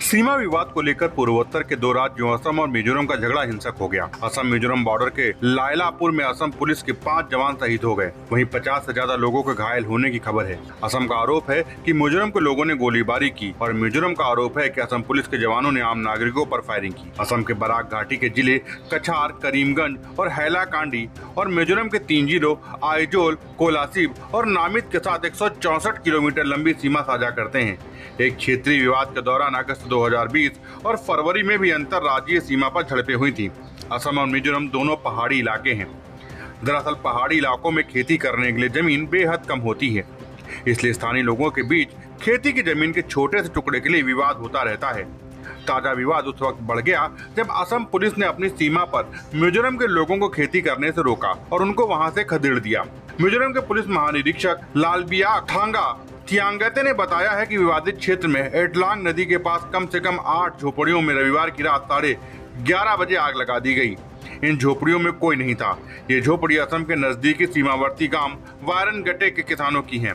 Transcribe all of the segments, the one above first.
सीमा विवाद को लेकर पूर्वोत्तर के दो राज्यों असम और मिजोरम का झगड़ा हिंसक हो गया। असम मिजोरम बॉर्डर के लायलापुर में असम पुलिस के 5 जवान शहीद हो गए, वहीं 50 से ज्यादा लोगों के घायल होने की खबर है। असम का आरोप है कि मिजोरम के लोगों ने गोलीबारी की और मिजोरम का आरोप है कि असम पुलिस के जवानों ने आम नागरिकों पर फायरिंग की। असम के बराक घाटी के जिले कछार, करीमगंज और हैलाकांडी और मिजोरम के 3 जिलों आइजोल, कोलासिब और नामित के साथ 164 किलोमीटर लंबी सीमा साझा करते हैं। एक क्षेत्रीय विवाद के दौरान अगस्त 2020 और फरवरी में भी अंतर्राज्यीय सीमा पर झड़पें हुई थी। असम और मिजोरम दोनों पहाड़ी इलाके हैं। दरअसल पहाड़ी इलाकों में खेती करने के लिए जमीन बेहद कम होती है, इसलिए स्थानीय लोगों के बीच खेती की जमीन के छोटे से टुकड़े के लिए विवाद होता रहता है। ताजा विवाद उस वक्त बढ़ गया जब असम पुलिस ने अपनी सीमा पर मिजोरम के लोगों को खेती करने से रोका और उनको वहां से खदेड़ दिया। मिजोरम के पुलिस महानिरीक्षक लालबिया थांगा थियांगते ने बताया है कि विवादित क्षेत्र में एटलांग नदी के पास कम से कम 8 झोपड़ियों में रविवार की रात 11:30 बजे आग लगा दी गई। इन झोपड़ियों में कोई नहीं था। ये झोपड़ी असम के नजदीकी सीमावर्ती गांव वायरनगटे के किसानों की हैं।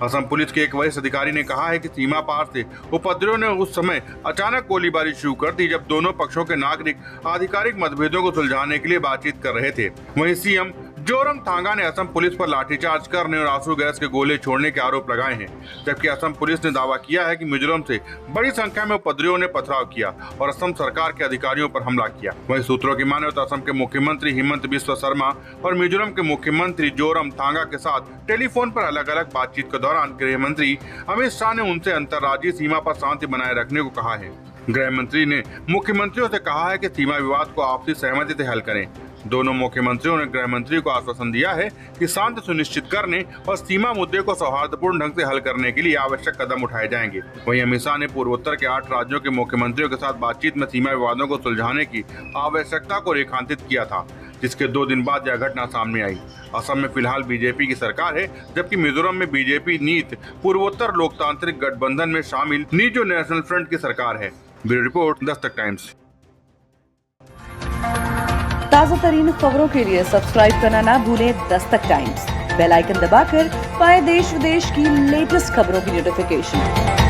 असम पुलिस के एक वरिष्ठ अधिकारी ने कहा है कि सीमा पार से उपद्रवियों ने उस समय अचानक गोलीबारी शुरू कर दी जब दोनों पक्षों के नागरिक आधिकारिक मतभेदों को सुलझाने के लिए बातचीत कर रहे थे। वहीं सीएम जोरमथांगा ने असम पुलिस पर लाठीचार्ज करने और आंसू गैस के गोले छोड़ने के आरोप लगाए हैं, जबकि असम पुलिस ने दावा किया है कि मिजोरम से बड़ी संख्या में उपद्रवियों ने पथराव किया और असम सरकार के अधिकारियों पर हमला किया। वहीं सूत्रों की माने तो असम के मुख्यमंत्री हिमंत बिस्वा शर्मा और मिजोरम के मुख्यमंत्री जोरमथांगा के साथ टेलीफोन पर अलग अलग बातचीत के दौरान गृह मंत्री अमित शाह ने उनसे अंतर्राज्यीय सीमा पर शांति बनाए रखने को कहा है। गृह मंत्री ने मुख्यमंत्रियों से कहा है कि सीमा विवाद को आपसी सहमति से हल करें। दोनों मुख्यमंत्रियों ने गृह मंत्री को आश्वासन दिया है कि शांति सुनिश्चित करने और सीमा मुद्दे को सौहार्दपूर्ण ढंग से हल करने के लिए आवश्यक कदम उठाए जाएंगे। वहीं अमित शाह ने पूर्वोत्तर के 8 राज्यों के मुख्यमंत्रियों के साथ बातचीत में सीमा विवादों को सुलझाने की आवश्यकता को रेखांकित किया था, जिसके 2 दिन बाद यह घटना सामने आई। असम में फिलहाल बीजेपी की सरकार है, जबकि मिजोरम में बीजेपी नीत पूर्वोत्तर लोकतांत्रिक गठबंधन में शामिल मिजो नेशनल फ्रंट की सरकार है। Bureau report, Dastak times. ताज़ा तरीन खबरों के लिए सब्सक्राइब करना ना भूलें दस्तक टाइम्स। बेल आइकन दबाकर पाएं देश विदेश की लेटेस्ट खबरों की नोटिफिकेशन।